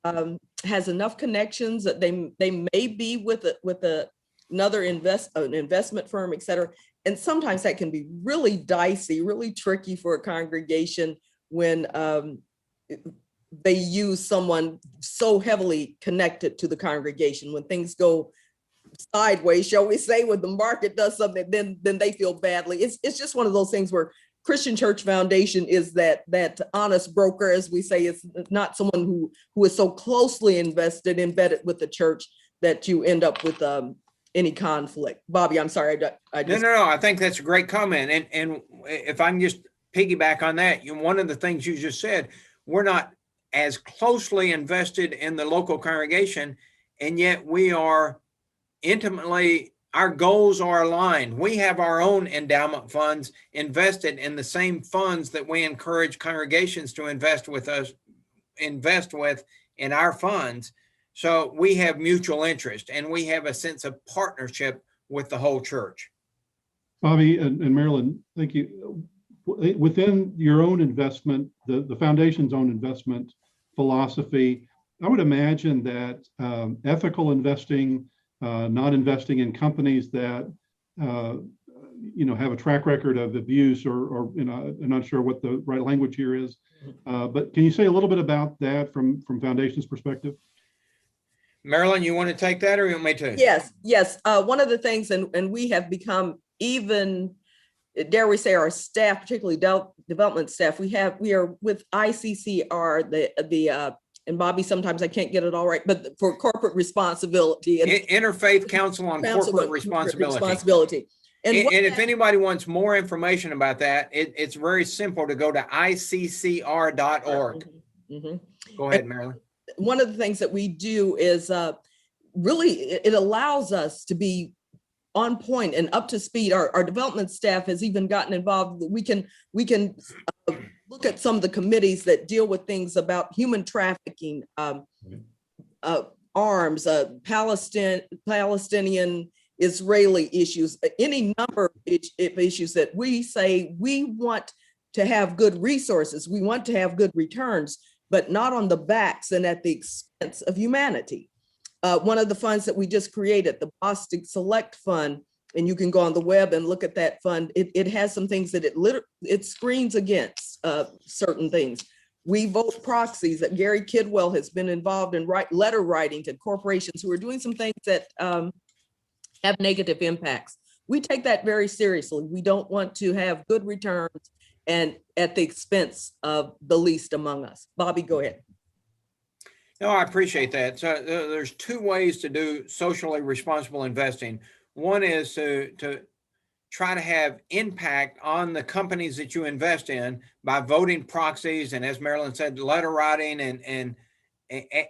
S3: has enough connections that they may be with another investment firm, et cetera. And sometimes that can be really dicey, really tricky for a congregation when they use someone so heavily connected to the congregation. When things go sideways, shall we say, when the market does something, then they feel badly. It's just one of those things where Christian Church Foundation is that honest broker, as we say. It's not someone who is so closely embedded with the church that you end up with any conflict. Bobby, I'm sorry.
S1: No. I think that's a great comment. And if I can just piggyback on that, one of the things you just said, we're not as closely invested in the local congregation, and yet we are intimately, our goals are aligned. We have our own endowment funds invested in the same funds that we encourage congregations to invest with in our funds. So we have mutual interest, and we have a sense of partnership with the whole church.
S2: Bobby and Marilyn, thank you. Within your own investment, the foundation's own investment philosophy, I would imagine that ethical investing not investing in companies that have a track record of abuse or I'm not sure what the right language here is. But can you say a little bit about that from Foundation's perspective?
S1: Marilyn, you want to take that or you want me to?
S3: Yes. One of the things, and we have become even, dare we say, our staff, particularly development staff, we are with ICCR, and Bobby, sometimes I can't get it all right, but for corporate responsibility and
S1: Interfaith Council on Corporate Responsibility. And if anybody wants more information about that, it's very simple to go to iccr.org. Go ahead, Marilyn.
S3: One of the things that we do is really, it allows us to be on point and up to speed. Our development staff has even gotten involved. We can look at some of the committees that deal with things about human trafficking, arms, Palestinian, Israeli issues, any number of issues that we say we want to have good resources. We want to have good returns, but not on the backs and at the expense of humanity. One of the funds that we just created, the Bostic Select Fund, and you can go on the web and look at that fund. It has some things that it screens against certain things. We vote proxies. That Gary Kidwell has been involved in letter writing to corporations who are doing some things that have negative impacts. We take that very seriously. We don't want to have good returns and at the expense of the least among us. Bobby, go ahead.
S1: No, I appreciate that. So there's two ways to do socially responsible investing. One is to try to have impact on the companies that you invest in by voting proxies, and as Marilyn said, letter writing, and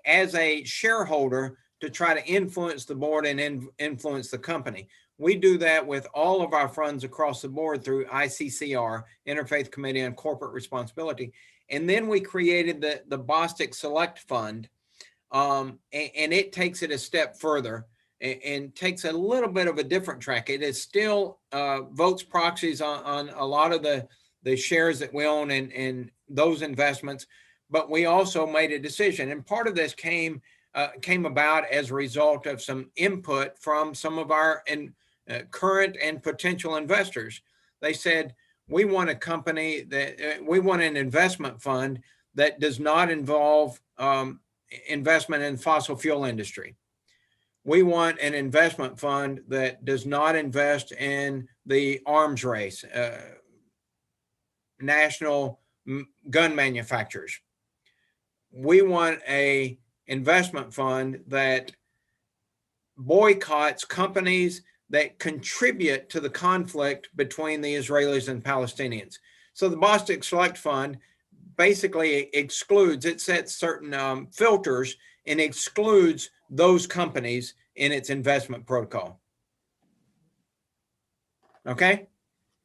S1: as a shareholder to try to influence the board and influence the company. We do that with all of our funds across the board through ICCR, Interfaith Committee on Corporate Responsibility. And then we created the Bostic Select Fund, and it takes it a step further and takes a little bit of a different track. It is still votes proxies on a lot of the shares that we own and those investments, but we also made a decision. And part of this came about as a result of some input from some of our current and potential investors. They said, we want a company we want an investment fund that does not involve investment in fossil fuel industry. We want an investment fund that does not invest in the arms race, national gun manufacturers. We want a investment fund that boycotts companies that contribute to the conflict between the Israelis and Palestinians. So the Bostic Select Fund basically excludes, it sets certain filters and excludes those companies in its investment protocol. Okay?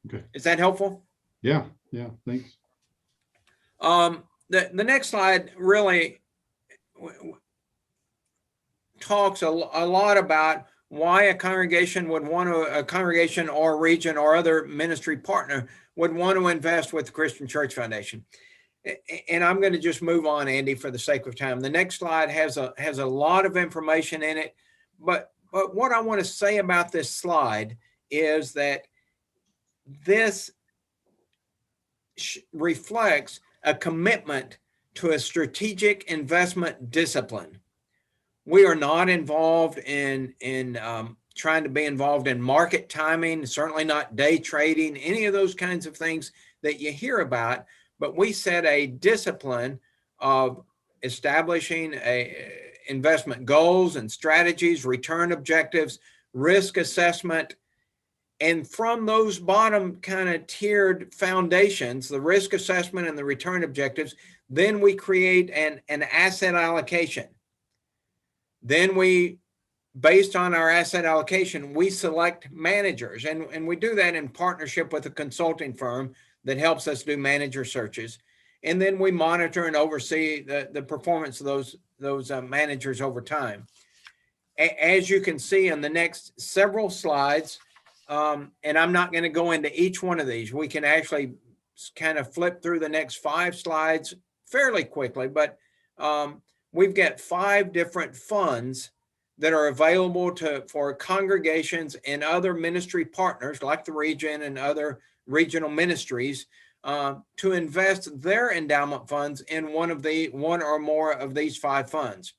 S2: Okay.
S1: Is that helpful?
S2: Yeah, thanks.
S1: The next slide really talks a lot about why a congregation or region or other ministry partner would want to invest with the Christian Church Foundation. And I'm going to just move on, Andy, for the sake of time. The next slide has a lot of information in it, but what I want to say about this slide is that this reflects a commitment to a strategic investment discipline. We are not involved in trying to be involved in market timing, certainly not day trading, any of those kinds of things that you hear about, but we set a discipline of establishing investment goals and strategies, return objectives, risk assessment. And from those bottom kind of tiered foundations, the risk assessment and the return objectives, then we create an asset allocation. Then we, based on our asset allocation, we select managers. And we do that in partnership with a consulting firm that helps us do manager searches. And then we monitor and oversee the performance of those managers over time. As you can see in the next several slides, and I'm not going to go into each one of these. We can actually kind of flip through the next 5 slides fairly quickly, but we've got 5 different funds that are available for congregations and other ministry partners like the region and other regional ministries to invest their endowment funds in one or more of these 5 funds.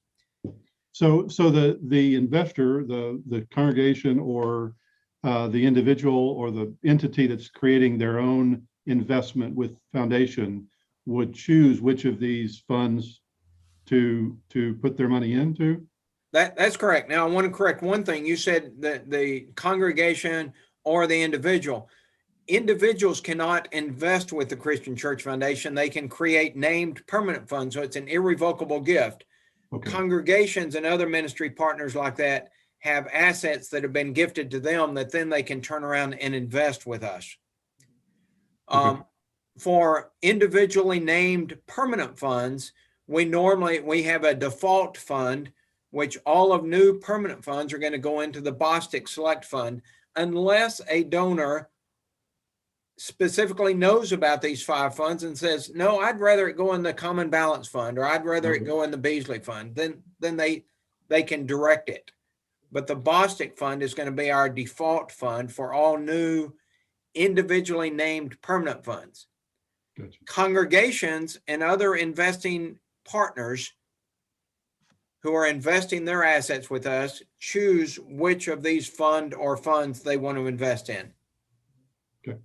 S2: So the investor, the congregation, or the individual or the entity that's creating their own investment with foundation would choose which of these funds to put their money into?
S1: That's correct. Now, I want to correct one thing. You said that the congregation or the individual. Individuals cannot invest with the Christian Church Foundation. They can create named permanent funds, so it's an irrevocable gift.
S2: Okay.
S1: Congregations and other ministry partners like that have assets that have been gifted to them that then they can turn around and invest with us.
S2: Okay.
S1: For individually named permanent funds, we have a default fund, which all of new permanent funds are going to go into the Bostic Select Fund, unless a donor specifically knows about these 5 funds and says, no, I'd rather it go in the Common Balance Fund, or I'd rather it go in the Beasley Fund. Then they can direct it. But the Bostic Fund is going to be our default fund for all new individually named permanent funds.
S2: Gotcha.
S1: Congregations and other investing partners who are investing their assets with us choose which of these funds they want to invest in.
S2: Okay.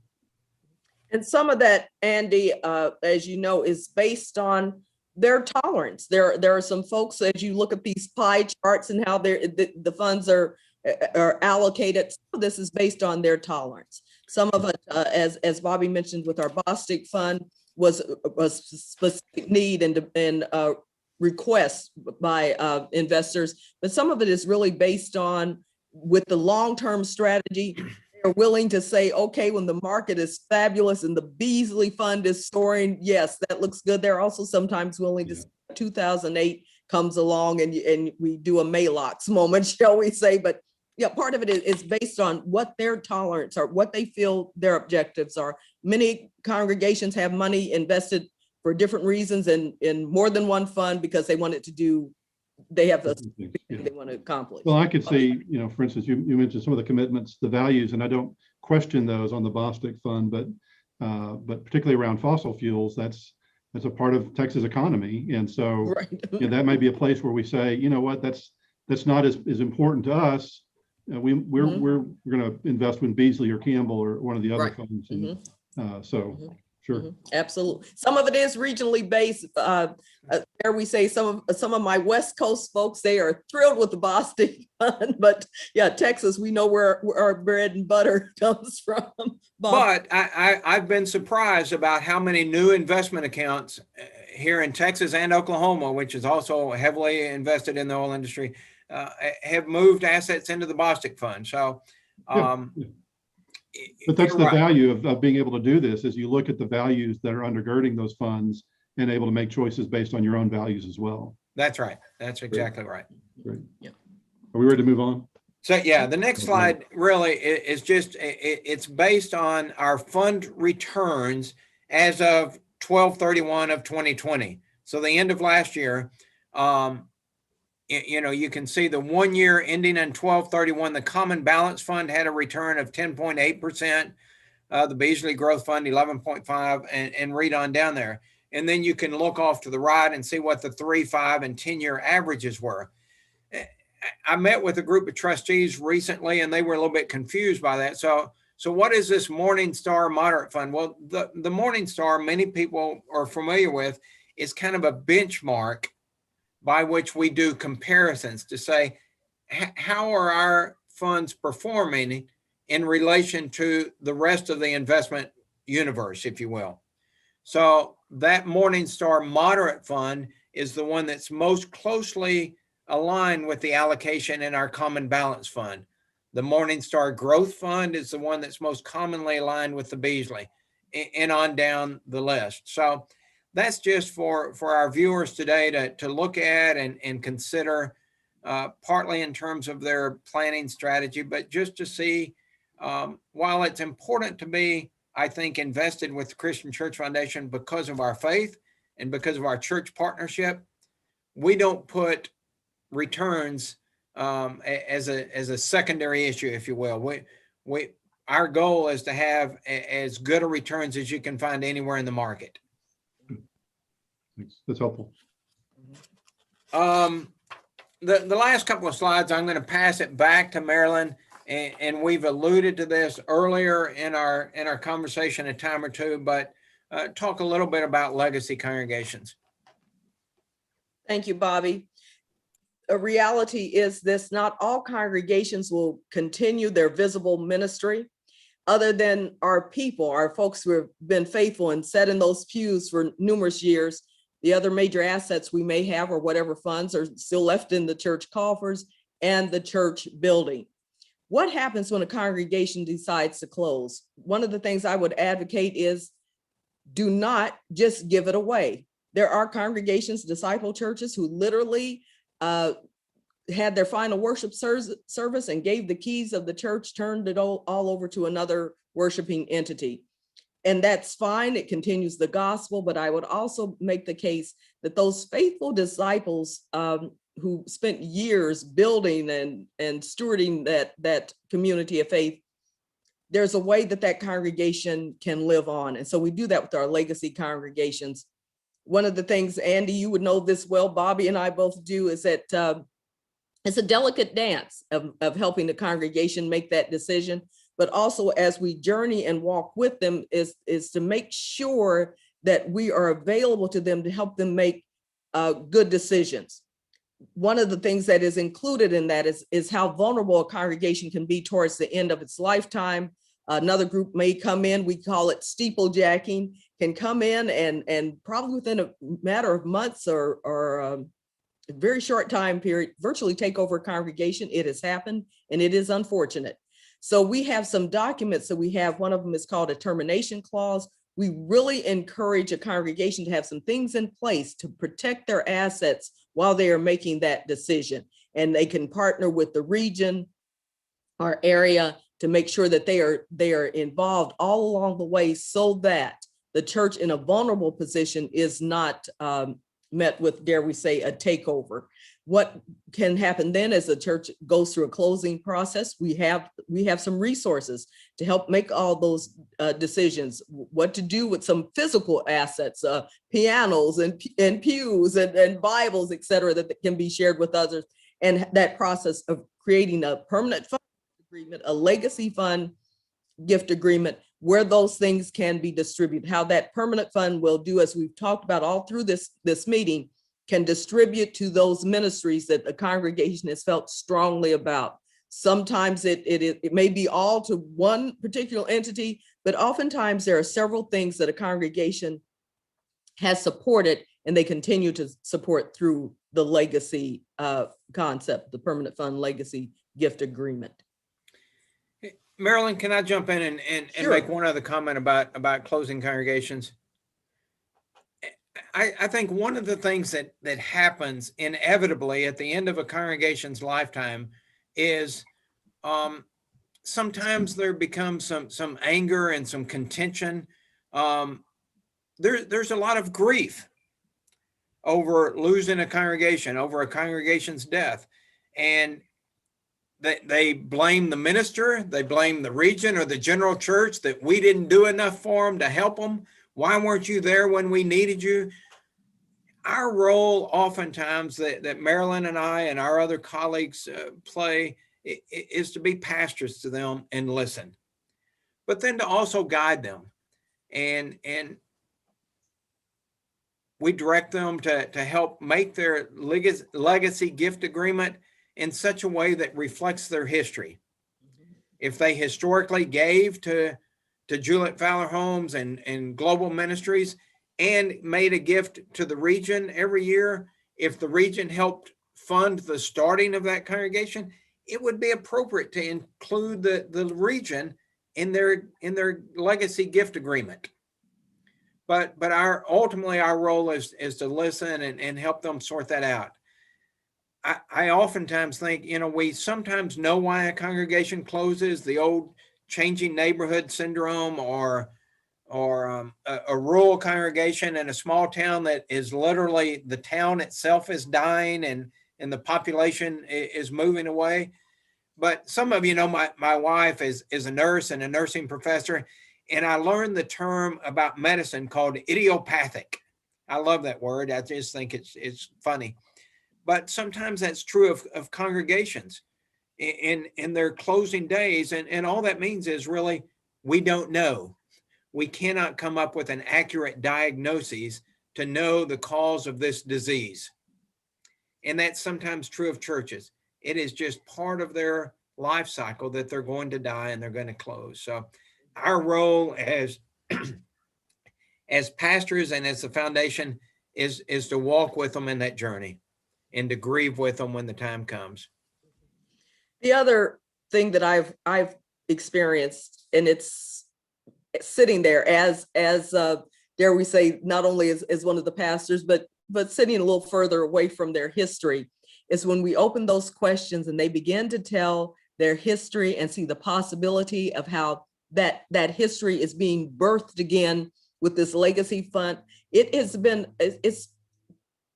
S3: And some of that, Andy, as you know, is based on their tolerance. There are some folks, as you look at these pie charts and how the funds are allocated, some of this is based on their tolerance. Some of it, as Bobby mentioned with our Bostic Fund, was a specific need and requests by investors, but some of it is really based on, with the long-term strategy, they're willing to say, okay, when the market is fabulous and the Beasley Fund is soaring, yes, that looks good. They're also sometimes willing to, 2008 comes along and we do a Maylocks moment, shall we say, but yeah, part of it is based on what their tolerance or what they feel their objectives are. Many congregations have money invested for different reasons in more than one fund because they want it to do, they have a they want to accomplish.
S2: Well, I could see, for instance, you mentioned some of the commitments, the values, and I don't question those on the Bostic Fund, but particularly around fossil fuels, that's a part of Texas economy, and so that might be a place where we say, you know what, that's not as important to us. We're going to invest in Beasley or Campbell or one of the other funds, and sure.
S3: Absolutely. Some of it is regionally based. There we say some of my West Coast folks, they are thrilled with the Bostic Fund, but yeah, Texas, we know where our bread and butter comes from.
S1: But I've been surprised about how many new investment accounts here in Texas and Oklahoma, which is also heavily invested in the oil industry, have moved assets into the Bostic Fund. So,
S2: but that's the value of being able to do this, is you look at the values that are undergirding those funds and able to make choices based on your own values as well.
S1: That's right. That's exactly right.
S2: Great. Yeah. Are we ready to move on?
S1: So yeah, the next slide really is just, it's based on our fund returns as of 12/31 of 2020. So the end of last year, you can see the 1 year ending in 12/31, the Common Balance Fund had a return of 10.8%, the Beasley Growth Fund 11.5%, and read on down there. And then you can look off to the right and see what the 3, 5, and 10-year averages were. I met with a group of trustees recently, and they were a little bit confused by that. So what is this Morningstar Moderate Fund? Well, the Morningstar, many people are familiar with, is kind of a benchmark by which we do comparisons to say, how are our funds performing in relation to the rest of the investment universe, if you will. So that Morningstar Moderate Fund is the one that's most closely aligned with the allocation in our Common Balance Fund. The Morningstar Growth Fund is the one that's most commonly aligned with the Beasley, and on down the list. So that's just for our viewers today to look at and consider, partly in terms of their planning strategy, but just to see, while it's important to be, I think, invested with the Christian Church Foundation because of our faith and because of our church partnership, we don't put returns as a secondary issue, if you will. Our goal is to have as good a returns as you can find anywhere in the market.
S2: Thanks. That's helpful.
S1: The last couple of slides, I'm going to pass it back to Marilyn, and we've alluded to this earlier in our conversation a time or two, but talk a little bit about legacy congregations.
S3: Thank you, Bobby. A reality is this: not all congregations will continue their visible ministry. Other than our people, our folks who have been faithful and sat in those pews for numerous years, the other major assets we may have, or whatever funds are still left in the church coffers and the church building. What happens when a congregation decides to close? One of the things I would advocate is do not just give it away. There are congregations, disciple churches, who literally had their final worship service and gave the keys of the church, turned it all over to another worshiping entity. And that's fine. It continues the gospel. But I would also make the case that those faithful disciples who spent years building and stewarding that community of faith, there's a way that congregation can live on. And so we do that with our legacy congregations. One of the things, Andy, you would know this well, Bobby and I both do, is that it's a delicate dance of helping the congregation make that decision, but also as we journey and walk with them is to make sure that we are available to them to help them make good decisions. One of the things that is included in that is how vulnerable a congregation can be towards the end of its lifetime. Another group may come in, we call it steeplejacking, can come in and probably within a matter of months or a very short time period, virtually take over a congregation. It has happened and it is unfortunate. So we have some documents that we have. One of them is called a termination clause. We really encourage a congregation to have some things in place to protect their assets while they are making that decision. And they can partner with the region, our area, to make sure that they are involved all along the way so that the church in a vulnerable position is not met with, dare we say, a takeover. What can happen then as the church goes through a closing process, we have some resources to help make all those decisions, what to do with some physical assets, pianos and pews and Bibles, et cetera, that can be shared with others. And that process of creating a permanent fund agreement, a legacy fund gift agreement, where those things can be distributed, how that permanent fund will do, as we've talked about all through this meeting, can distribute to those ministries that the congregation has felt strongly about. Sometimes it may be all to one particular entity, but oftentimes there are several things that a congregation has supported and they continue to support through the legacy concept, the permanent fund legacy gift agreement.
S1: Marilyn, can I jump in and
S3: Sure.
S1: make one other comment about closing congregations? I think one of the things that happens inevitably at the end of a congregation's lifetime is sometimes there becomes some anger and some contention. There's a lot of grief over losing a congregation, over a congregation's death. And they blame the minister, they blame the region or the general church that we didn't do enough for them to help them. Why weren't you there when we needed you? Our role oftentimes that Marilyn and I and our other colleagues play is to be pastors to them and listen, but then to also guide them. And we direct them to help make their legacy gift agreement in such a way that reflects their history. If they historically gave to Juliet Fowler Homes and Global Ministries and made a gift to the region every year, if the region helped fund the starting of that congregation, it would be appropriate to include the region in their legacy gift agreement. But ultimately our role is to listen and help them sort that out. I oftentimes think, we sometimes know why a congregation closes, the old changing neighborhood syndrome, or a rural congregation in a small town that is literally the town itself is dying and and the population is moving away. But some of you know, my wife is a nurse and a nursing professor, and I learned the term about medicine called idiopathic. I love that word. I just think it's funny. But sometimes that's true of congregations in their closing days. And all that means is really, we don't know. We cannot come up with an accurate diagnosis to know the cause of this disease. And that's sometimes true of churches. It is just part of their life cycle that they're going to die and they're going to close. So our role as pastors and as the foundation is to walk with them in that journey and to grieve with them when the time comes.
S3: The other thing that I've experienced, and it's sitting there as dare we say, not only as one of the pastors, but sitting a little further away from their history, is when we open those questions and they begin to tell their history and see the possibility of how that history is being birthed again with this legacy fund. It's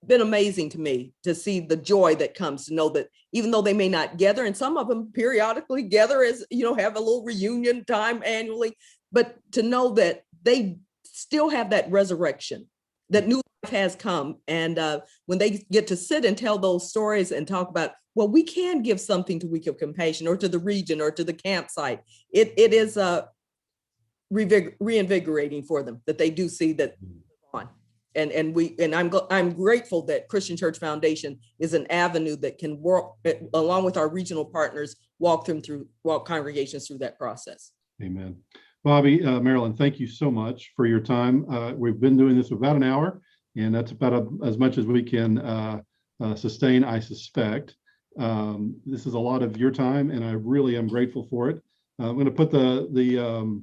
S3: been amazing to me to see the joy that comes to know that even though they may not gather, and some of them periodically gather, as you know, have a little reunion time annually, but to know that they still have that resurrection, that new life has come. And when they get to sit and tell those stories and talk about, well, we can give something to Week of Compassion or to the region or to the campsite, it is reinvigorating for them that they do see that on. And I'm grateful that Christian Church Foundation is an avenue that can work along with our regional partners, walk congregations through that process.
S2: Amen. Bobby, Marilyn, thank you so much for your time. We've been doing this about an hour, and that's about as much as we can sustain, I suspect. This is a lot of your time, and I really am grateful for it. I'm going to put the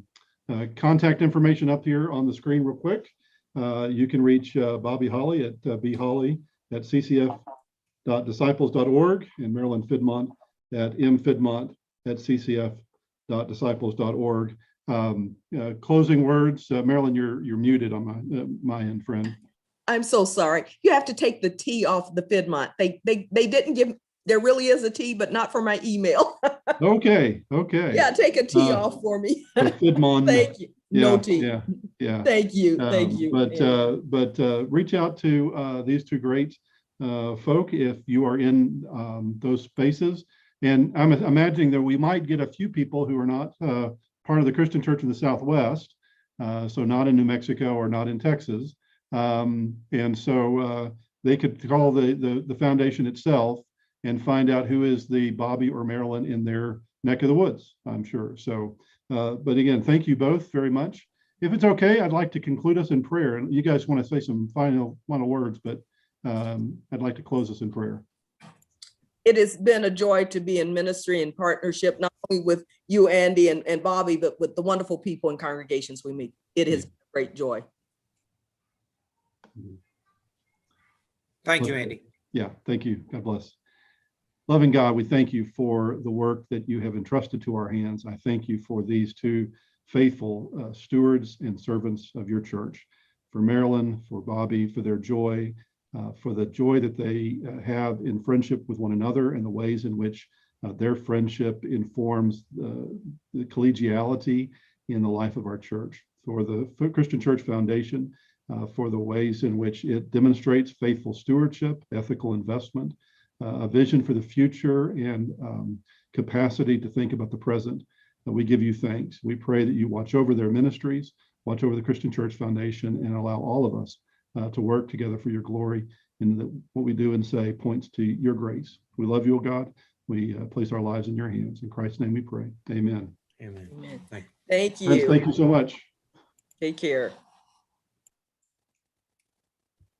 S2: contact information up here on the screen real quick. You can reach Bobby Hawley at bhawley@ccf.disciples.org and Marilyn Fiddmont at mfiddmont@ccf.disciples.org. Closing words, Marilyn, you're muted on my end, friend.
S3: I'm so sorry. You have to take the T off the Fiddmont. They didn't give. There really is a T, but not for my email.
S2: Okay.
S3: Yeah, take a T off for me.
S2: Fiddmont.
S3: Thank you. No T.
S2: Yeah.
S3: Thank you. Thank you.
S2: But reach out to these two great folk if you are in those spaces. And I'm imagining that we might get a few people who are not part of the Christian Church in the Southwest, so not in New Mexico or not in Texas. And so they could call the foundation itself and find out who is the Bobby or Marilyn in their neck of the woods, I'm sure. So, but again, thank you both very much. If it's okay, I'd like to conclude us in prayer. And you guys want to say some final words, but I'd like to close us in prayer.
S3: It has been a joy to be in ministry and partnership, not only with you, Andy, and Bobby, but with the wonderful people and congregations we meet. It has been a great joy.
S1: Thank you, Andy.
S2: Yeah, thank you. God bless. Loving God, we thank you for the work that you have entrusted to our hands. I thank you for these two faithful stewards and servants of your church, for Marilyn, for Bobby, for their joy, for the joy that they have in friendship with one another and the ways in which their friendship informs the collegiality in the life of our church, for the Christian Church Foundation, for the ways in which it demonstrates faithful stewardship, ethical investment, a vision for the future, and capacity to think about the present. We give you thanks. We pray that you watch over their ministries, watch over the Christian Church Foundation, and allow all of us to work together for your glory. And that what we do and say points to your grace. We love you, O God. We place our lives in your hands. In Christ's name we pray. Amen.
S1: Amen.
S3: Thank you.
S2: Friends, thank you so much.
S3: Take care.